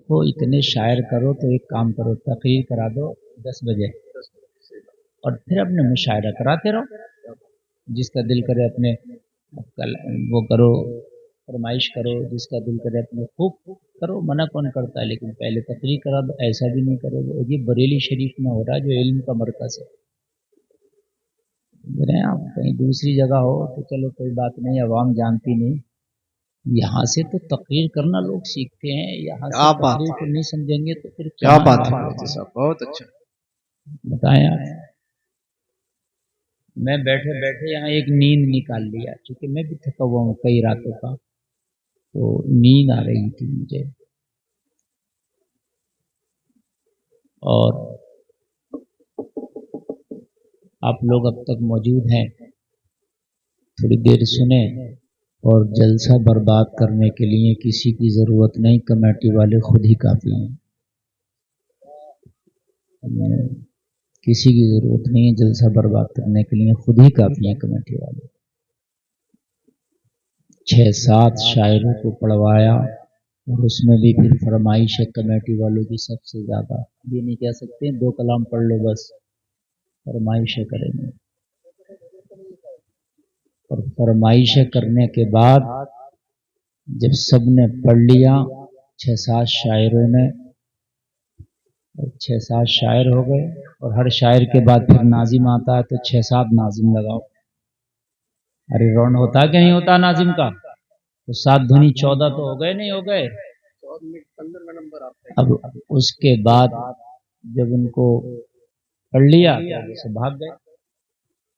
دیکھو اتنے شاعر کرو تو ایک کام کرو، تقریر کرا دو 10 بجے اور پھر اپنے مشاعرہ کراتے رہو، جس کا دل کرے اپنے وہ کرو، فرمائش کرو، جس کا دل کرے اپنے خوب کرو، منع کون کرتا ہے؟ لیکن پہلے تقریر کرا دو، ایسا بھی نہیں کرو گے۔ یہ بریلی شریف میں ہو رہا ہے جو علم کا مرکز ہے۔ آپ کہیں دوسری جگہ ہو تو چلو کوئی بات نہیں، عوام جانتی نہیں، یہاں سے تو تقریر کرنا لوگ سیکھتے ہیں، یہاں سے تقریر کو نہیں سمجھیں گے تو پھر کیا بات ہے صاحب، بہت اچھا بتائیں آپ۔ میں بیٹھے بیٹھے یہاں ایک نیند نکال لیا، چونکہ میں بھی تھکا ہوا ہوں کئی راتوں کا، تو نیند آ رہی تھی مجھے، اور آپ لوگ اب تک موجود ہیں، تھوڑی دیر سنیں، اور جلسہ برباد کرنے کے لیے کسی کی ضرورت نہیں، کمیٹی والے خود ہی کافی ہیں، کسی کی ضرورت نہیں ہے جلسہ برباد کرنے کے لیے، خود ہی کافی ہیں کمیٹی والے۔ 6-7 شاعروں کو پڑھوایا، اور اس میں بھی پھر فرمائش ہے کمیٹی والوں کی سب سے زیادہ، یہ نہیں کہہ سکتے 2 کلام پڑھ لو بس، فرمائشیں کریں گے، اور فرمائشیں کرنے کے بعد جب سب نے پڑھ لیا، 6-7 شاعروں نے، 6-7 شاعر ہو گئے، اور ہر شاعر کے بعد پھر ناظم آتا ہے تو 6-7 ناظم لگاؤ۔ ارے راؤنڈ ہوتا کہ نہیں ہوتا ناظم کا؟ تو 7 دھنی 14 تو ہو گئے، نہیں ہو گئے؟ اب اس کے بعد جب ان کو پڑھ لیا تو بھاگ گئے،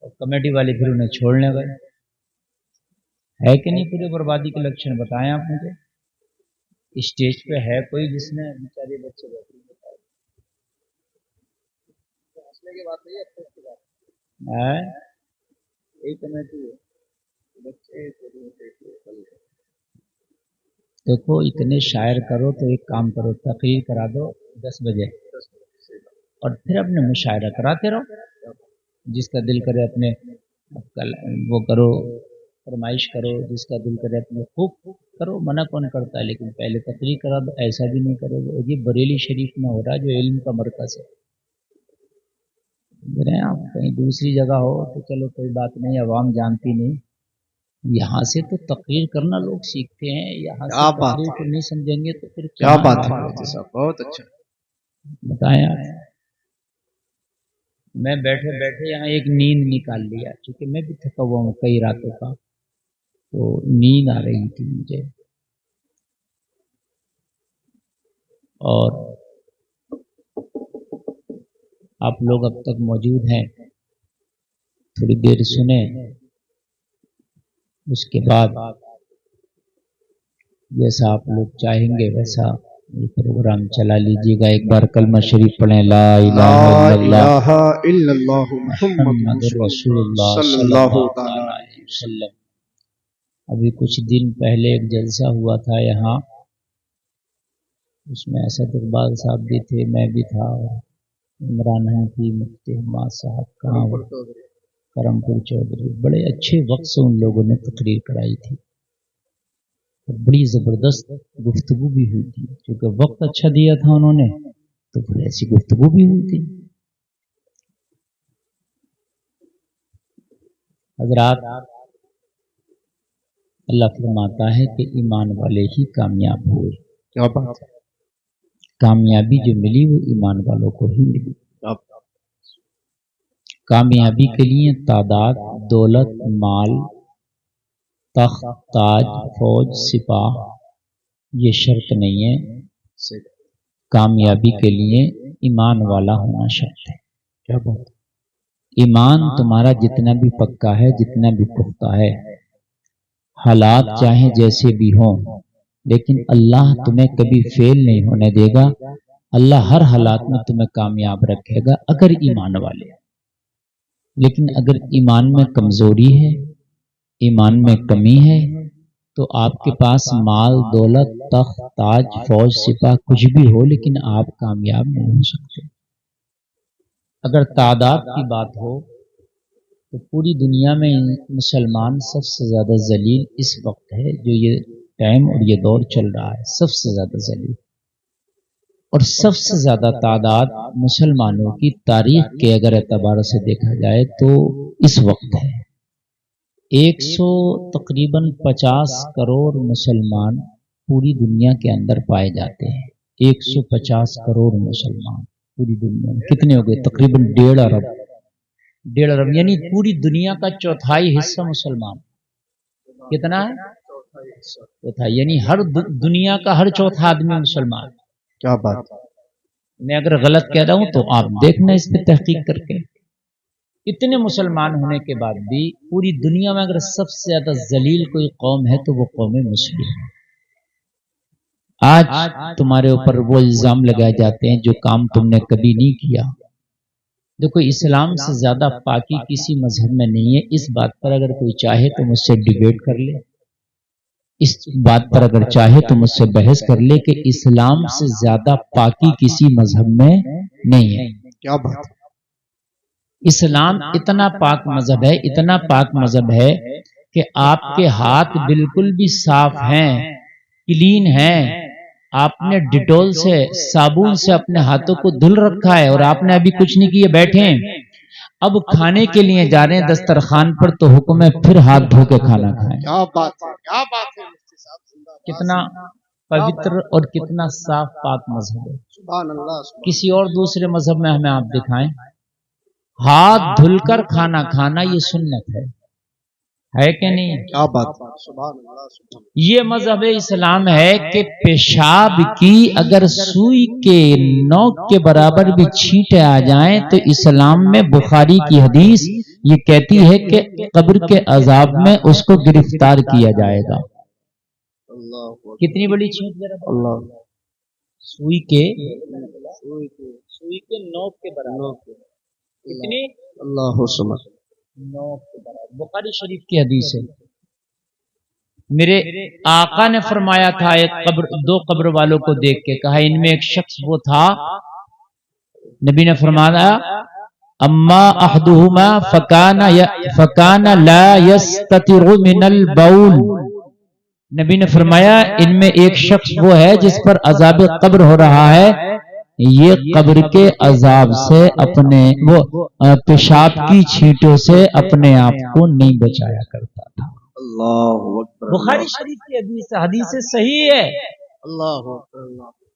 اور کمیٹی والے پھر انہیں چھوڑنے گئے، ہے کہ نہیں؟ پورے بربادی کے لکشن بتائیں آپ مجھے۔ اسٹیج پہ ہے کوئی جس نے بیچارے بچے بیٹھے دیکھو اتنے شاعر کرو تو ایک کام کرو، تقریر کرا دو 10 بجے اور پھر اپنے مشاعرہ کراتے رہو، جس کا دل کرے اپنے وہ کرو، فرمائش کرو، جس کا دل کرے اپنے خوب کرو، منع کون کرتا ہے؟ لیکن پہلے تقریر کرا دو، ایسا بھی نہیں کرو گے۔ یہ بریلی شریف میں ہو رہا ہے جو علم کا مرکز ہے۔ آپ کہیں دوسری جگہ ہو تو چلو کوئی بات نہیں، عوام جانتی نہیں، یہاں سے تو تقریر کرنا لوگ سیکھتے ہیں، یہاں سے تقریر کو نہیں سمجھیں گے تو پھر کیا بات ہے صاحب، بہت اچھا بتائیں آپ۔ میں بیٹھے بیٹھے یہاں ایک نیند نکال لیا، چونکہ میں بھی تھکا ہوا ہوں کئی راتوں کا، تو نیند آ رہی تھی مجھے، اور آپ لوگ اب تک موجود ہیں، تھوڑی دیر سنیں، اس کے بعد جیسا آپ لوگ چاہیں گے ویسا یہ پروگرام چلا لیجیے گا۔ ایک بار کلمہ شریف پڑھیں، لا الہ الا اللہ محمد رسول اللہ صلی اللہ علیہ وسلم۔ ابھی کچھ دن پہلے ایک جلسہ ہوا تھا یہاں، اس میں اسد اقبال صاحب بھی تھے، میں بھی تھا، عمران حنفی، مفتی حماد صاحب، کرم پور چودھری، بڑے اچھے وقت سے ان لوگوں نے تقریر کرائی تھی، بڑی زبردست گفتگو بھی ہوئی تھی، کیونکہ وقت اچھا دیا تھا انہوں نے، تو پھر ایسی گفتگو بھی ہوئی تھی۔ حضرات، اللہ فرماتا ہے کہ ایمان والے ہی کامیاب ہوئے، کیا بات ہے، کامیابی جو ملی وہ ایمان والوں کو ہی ملی۔ کامیابی کے لیے تعداد، دولت، مال، تخت، تاج، فوج، سپاہ یہ شرط نہیں ہے، کامیابی کے لیے ایمان والا ہونا شرط ہے۔ کیا بات، ایمان تمہارا جتنا بھی پکا ہے، جتنا بھی پختہ ہے، حالات چاہے جیسے بھی ہوں، لیکن اللہ تمہیں کبھی فیل نہیں ہونے دے گا، اللہ ہر حالات میں تمہیں کامیاب رکھے گا اگر ایمان والے۔ لیکن اگر ایمان میں کمزوری ہے، ایمان میں کمی ہے، تو آپ کے پاس مال، دولت، تخت، تاج، فوج، سپاہ کچھ بھی ہو، لیکن آپ کامیاب نہیں ہو سکتے۔ اگر تعداد کی بات ہو تو پوری دنیا میں مسلمان سب سے زیادہ ذلیل اس وقت ہے جو یہ ٹائم اور یہ دور چل رہا ہے، سب سے زیادہ ذلیل اور سب سے زیادہ تعداد مسلمانوں کی تاریخ کے اگر اعتبار سے دیکھا جائے تو اس وقت ہے 100 تقریباً 50 کروڑ مسلمان پوری دنیا کے اندر پائے جاتے ہیں 150 کروڑ مسلمان پوری دنیا میں کتنے ہو گئے تقریباً 1.5 ارب یعنی پوری دنیا کا چوتھائی حصہ مسلمان کتنا ہے چوتھائی یعنی ہر دنیا کا ہر چوتھا آدمی مسلمان کیا بات میں اگر غلط کہہ رہا ہوں تو آپ دیکھنا اس پہ تحقیق کر کے اتنے مسلمان ہونے کے بعد بھی پوری دنیا میں اگر سب سے زیادہ ذلیل کوئی قوم ہے تو وہ قوم مسلم ہے آج تمہارے اوپر وہ الزام لگائے جاتے ہیں جو کام تم نے کبھی نہیں کیا دیکھو اسلام سے زیادہ پاکی کسی مذہب میں نہیں ہے اس بات پر اگر کوئی چاہے تو مجھ سے ڈیبیٹ کر لے اس بات پر اگر چاہے تو مجھ سے بحث کر لے کہ اسلام سے زیادہ پاکی کسی مذہب میں نہیں ہے کیا بات اسلام اتنا پاک مذہب ہے اتنا پاک مذہب ہے کہ آپ کے ہاتھ بالکل بھی صاف ہیں کلین ہیں آپ نے ڈیٹول سے صابن سے اپنے ہاتھوں کو دھل رکھا ہے اور آپ نے ابھی کچھ نہیں کیے بیٹھے ہیں اب کھانے کے لیے جا رہے ہیں دسترخوان پر تو حکم ہے پھر ہاتھ دھو کے کھانا کھائیں کیا بات ہے کیا بات ہے کتنا پوتر اور کتنا صاف پاک مذہب ہے سبحان اللہ کسی اور دوسرے مذہب میں ہمیں آپ دکھائیں ہاتھ دھل کر کھانا کھانا یہ سنت ہے کہ نہیں کیا بات سبحان اللہ یہ مذہب اسلام ہے کہ پیشاب کی اگر سوئی کے نوک کے برابر بھی چھینٹے آ جائیں تو اسلام میں بخاری کی حدیث یہ کہتی ہے کہ قبر کے عذاب میں اس کو گرفتار کیا جائے گا کتنی بڑی چھینٹ اللہ سوئی کے نوک کے برابر کتنی اللہ سمجھ بخاری شریف کی حدیث ہے میرے آقا نے فرمایا تھا ایک دو قبر والوں کو دیکھ کے کہا ان میں ایک شخص وہ تھا نبی نے فرمایا اما احدہما فکان لا یستتر من البول نبی نے فرمایا ان میں ایک شخص وہ ہے جس پر عذاب قبر ہو رہا ہے یہ قبر کے عذاب سے اپنے وہ پیشاب کی چھینٹوں سے اپنے آپ کو نہیں بچایا کرتا تھا اللہ اکبر بخاری شریف کی حدیث صحیح ہے اللہ اکبر